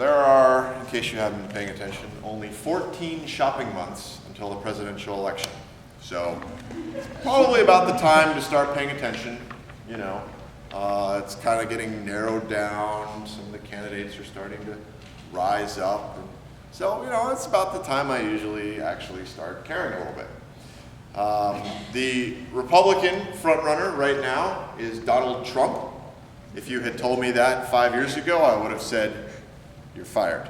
there are, in case you haven't been paying attention, only 14 shopping months until the presidential election. So probably about the time to start paying attention, you know. It's kind of getting narrowed down. Some of the candidates are starting to rise up. And so, you know, it's about the time I usually actually start caring a little bit. The Republican frontrunner right now is Donald Trump. If you had told me that 5 years ago, I would have said, you're fired.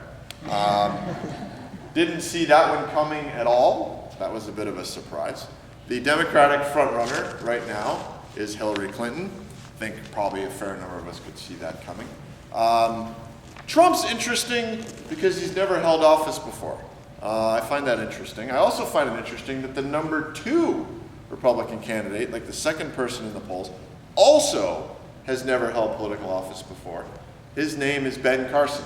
Didn't see that one coming at all. That was a bit of a surprise. The Democratic frontrunner right now is Hillary Clinton. I think probably a fair number of us could see that coming. Trump's interesting because he's never held office before. I find that interesting. I also find it interesting that the number 2 Republican candidate, like the second person in the polls, also has never held political office before. His name is Ben Carson.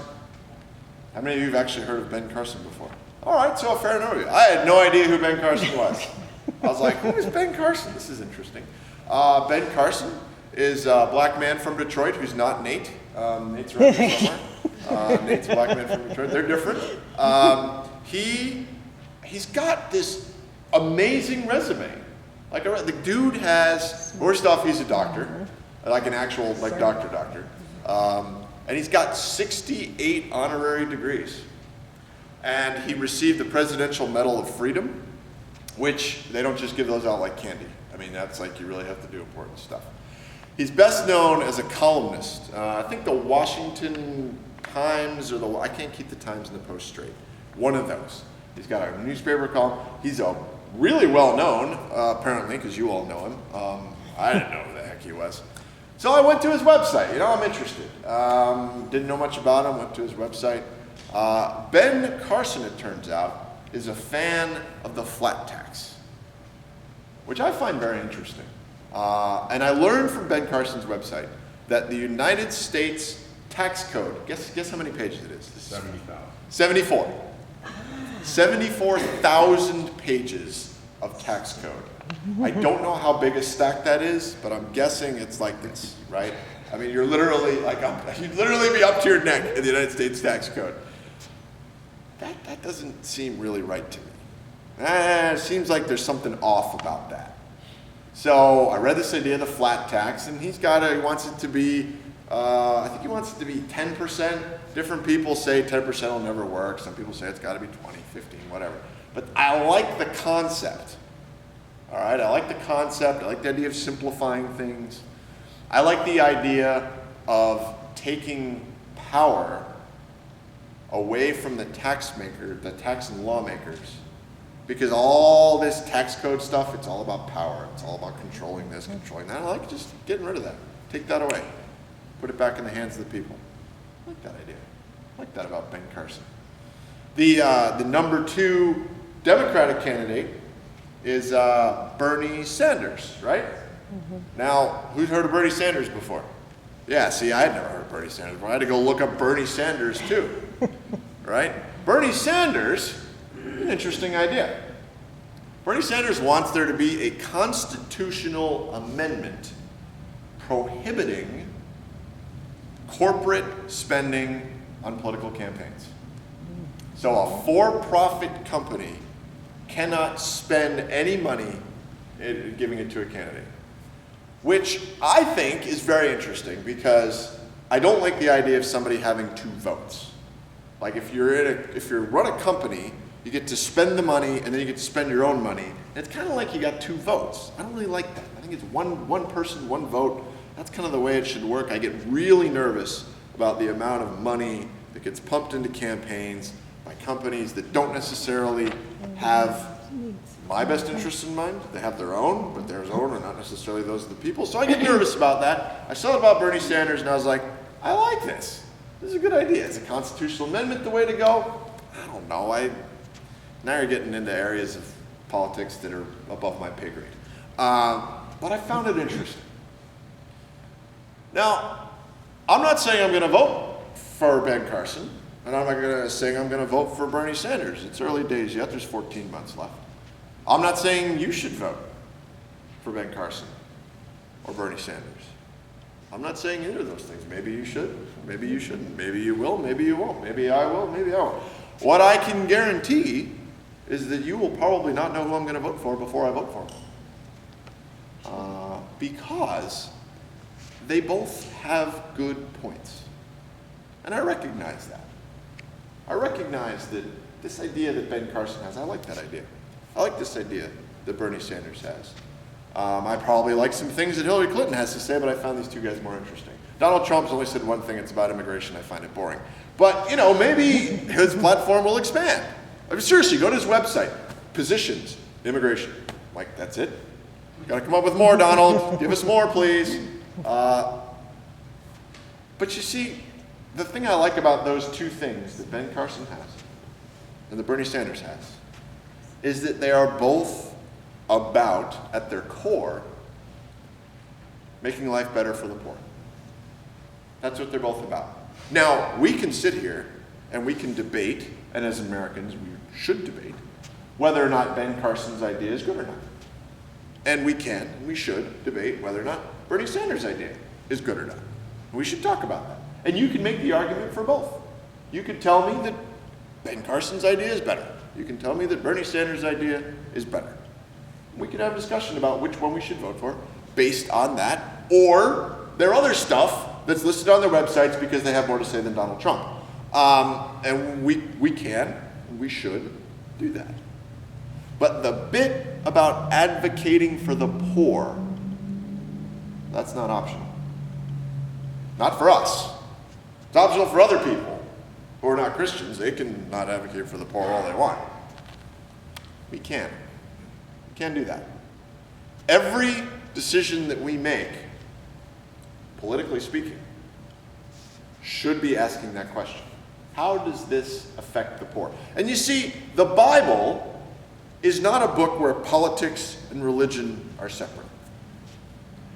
How many of you have actually heard of Ben Carson before? All right, so a fair number of you. I had no idea who Ben Carson was. I was like, who is Ben Carson? This is interesting. Ben Carson is a black man from Detroit who's not Nate. Nate's around here somewhere. Nate's a black man from Detroit. They're different. He's got this amazing resume. Like the dude has, first off, he's a doctor, like an actual doctor. And he's got 68 honorary degrees. And he received the Presidential Medal of Freedom, which they don't just give those out like candy. I mean, that's like you really have to do important stuff. He's best known as a columnist. I think the Washington Times or I can't keep the Times and the Post straight. One of those. He's got a newspaper column. He's a really well known, apparently, because you all know him. I didn't know who the heck he was. So I went to his website. You know, I'm interested. Didn't know much about him. Went to his website. Ben Carson, it turns out, is a fan of the flat tax, which I find very interesting. And I learned from Ben Carson's website that the United States tax code, guess how many pages it is? 70,000. 74. 74,000 pages of tax code. I don't know how big a stack that is, but I'm guessing it's like this, right? I mean, you're literally you'd literally be up to your neck in the United States tax code. That doesn't seem really right to me. It seems like there's something off about that. So I read this idea of the flat tax, and he wants it to be, I think he wants it to be 10%. Different people say 10% will never work. Some people say it's got to be 20, 15, whatever. But I like the concept. All right, I like the concept. I like the idea of simplifying things. I like the idea of taking power away from the tax and lawmakers, because all this tax code stuff, it's all about power. It's all about controlling this, controlling that. I like just getting rid of that. Take that away. Put it back in the hands of the people. I like that idea. I like that about Ben Carson. The number 2 Democratic candidate is Bernie Sanders, right? Mm-hmm. Now, who's heard of Bernie Sanders before? Yeah, see, I had never heard of Bernie Sanders before. I had to go look up Bernie Sanders too, right? Bernie Sanders, an interesting idea. Bernie Sanders wants there to be a constitutional amendment prohibiting corporate spending on political campaigns. So a for-profit company cannot spend any money giving it to a candidate, which I think is very interesting, because I don't like the idea of somebody having 2 votes. Like if you run a company, you get to spend the money and then you get to spend your own money. And it's kind of like you got 2 votes. I don't really like that. I think it's one person, 1 vote. That's kind of the way it should work. I get really nervous about the amount of money that gets pumped into campaigns by companies that don't necessarily have my best interests in mind. They have their own, but their own are not necessarily those of the people. So I get nervous about that. I saw about Bernie Sanders and I was like, I like this. This is a good idea. Is a constitutional amendment the way to go? I don't know. Now you're getting into areas of politics that are above my pay grade. But I found it interesting. Now, I'm not saying I'm going to vote for Ben Carson, and I'm not saying I'm going to vote for Bernie Sanders. It's early days yet. There's 14 months left. I'm not saying you should vote for Ben Carson or Bernie Sanders. I'm not saying either of those things. Maybe you should, maybe you shouldn't. Maybe you will, maybe you won't. Maybe I will, maybe I won't. What I can guarantee is that you will probably not know who I'm going to vote for before I vote for them. Because they both have good points. And I recognize that. I recognize that this idea that Ben Carson has, I like that idea. I like this idea that Bernie Sanders has. I probably like some things that Hillary Clinton has to say, but I found these two guys more interesting. Donald Trump's only said one thing, it's about immigration. I find it boring. But, maybe his platform will expand. I mean, seriously, go to his website. Positions, immigration. Like, that's it? Got to come up with more, Donald. Give us more, please. But you see, the thing I like about those two things that Ben Carson has and that Bernie Sanders has is that they are both about, at their core, making life better for the poor. That's what they're both about. Now, we can sit here and we can debate, and as Americans we should debate, whether or not Ben Carson's idea is good or not. And we can, and we should debate whether or not Bernie Sanders' idea is good or not. We should talk about that. And you can make the argument for both. You could tell me that Ben Carson's idea is better. You can tell me that Bernie Sanders' idea is better. We could have a discussion about which one we should vote for based on that, or their other stuff that's listed on their websites because they have more to say than Donald Trump. And we can, and we should do that. But the bit about advocating for the poor, that's not optional. Not for us. It's optional for other people who are not Christians. They can not advocate for the poor all they want. We can. We can do that. Every decision that we make, politically speaking, should be asking that question. How does this affect the poor? And you see, the Bible is not a book where politics and religion are separate.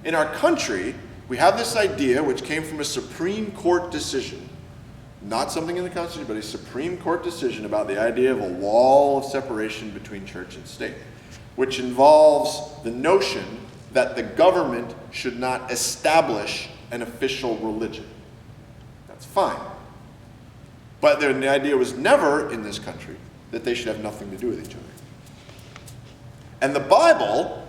In our country, we have this idea, which came from a Supreme Court decision, not something in the Constitution, but a Supreme Court decision about the idea of a wall of separation between church and state, which involves the notion that the government should not establish an official religion. That's fine. But the idea was never in this country that they should have nothing to do with each other. And the Bible,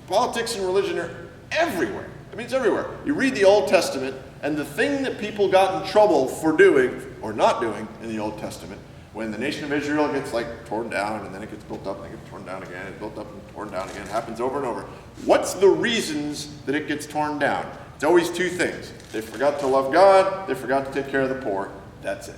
politics and religion are everywhere. I mean, it's everywhere. You read the Old Testament, and the thing that people got in trouble for doing or not doing in the Old Testament, when the nation of Israel gets torn down, and then it gets built up, and it gets torn down again, and built up and torn down again, it happens over and over. What's the reasons that it gets torn down? It's always two things. They forgot to love God, they forgot to take care of the poor. That's it.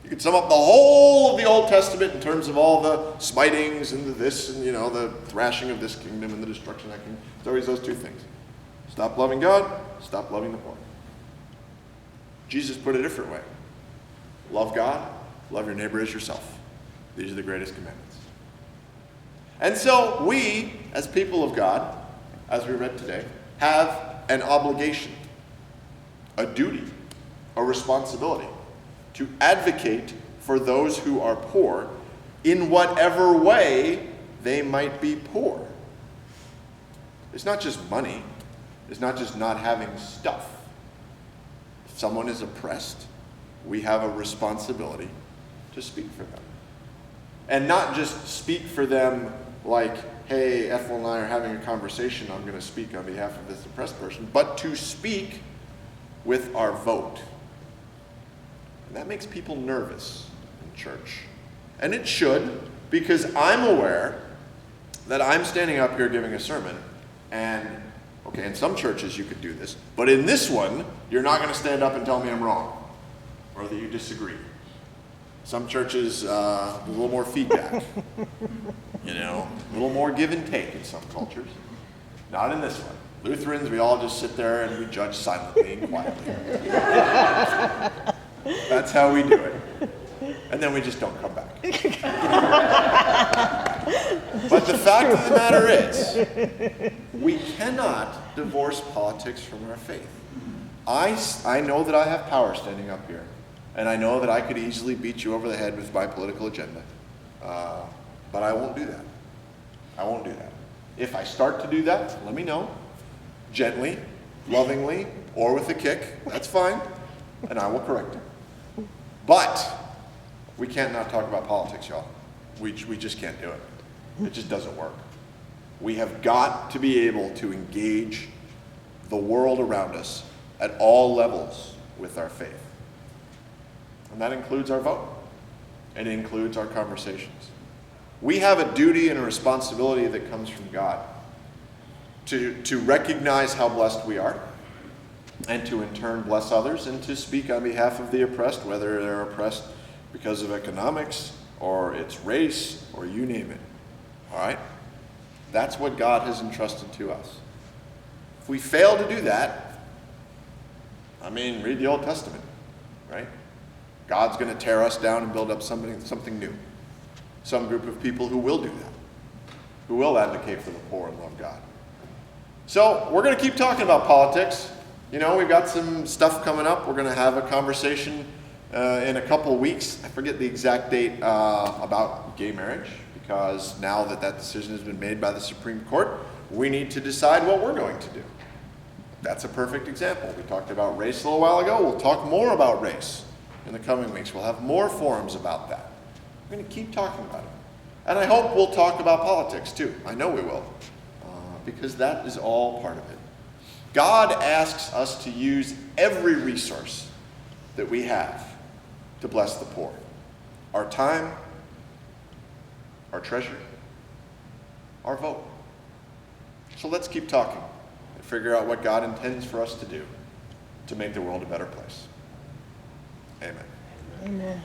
You could sum up the whole of the Old Testament in terms of all the smitings and the this and, the thrashing of this kingdom and the destruction of that kingdom. It's always those two things. Stop loving God, stop loving the poor. Jesus put it a different way. Love God, love your neighbor as yourself. These are the greatest commandments. And so we, as people of God, as we read today, have an obligation, a duty, a responsibility to advocate for those who are poor in whatever way they might be poor. It's not just money. It's not just not having stuff. If someone is oppressed, we have a responsibility to speak for them. And not just speak for them like, hey, Ethel and I are having a conversation, I'm going to speak on behalf of this oppressed person, but to speak with our vote. And that makes people nervous in church. And it should, because I'm aware that I'm standing up here giving a sermon, and, okay, in some churches you could do this, but in this one, you're not going to stand up and tell me I'm wrong, or that you disagree. Some churches, a little more feedback, a little more give and take in some cultures. Not in this one. Lutherans, we all just sit there and we judge silently and quietly. That's how we do it. And then we just don't come back. But the fact of the matter is, we cannot divorce politics from our faith. I know that I have power standing up here, and I know that I could easily beat you over the head with my political agenda. But I won't do that. I won't do that. If I start to do that, let me know, gently, lovingly or with a kick. That's fine, and I will correct him. But we can't not talk about politics, y'all. We just can't do it. It just doesn't work. We have got to be able to engage the world around us at all levels with our faith. And that includes our vote. And it includes our conversations. We have a duty and a responsibility that comes from God to recognize how blessed we are, and to in turn bless others, and to speak on behalf of the oppressed, whether they're oppressed because of economics or it's race or you name it. All right? That's what God has entrusted to us. If we fail to do that, read the Old Testament, right? God's going to tear us down and build up something new. Some group of people who will do that, who will advocate for the poor and love God. So we're going to keep talking about politics. We've got some stuff coming up. We're going to have a conversation in a couple of weeks. I forget the exact date about gay marriage, because now that decision has been made by the Supreme Court, we need to decide what we're going to do. That's a perfect example. We talked about race a little while ago. We'll talk more about race in the coming weeks. We'll have more forums about that. We're going to keep talking about it. And I hope we'll talk about politics too. I know we will, because that is all part of it. God asks us to use every resource that we have to bless the poor. Our time, our treasure, our vote. So let's keep talking and figure out what God intends for us to do to make the world a better place. Amen. Amen.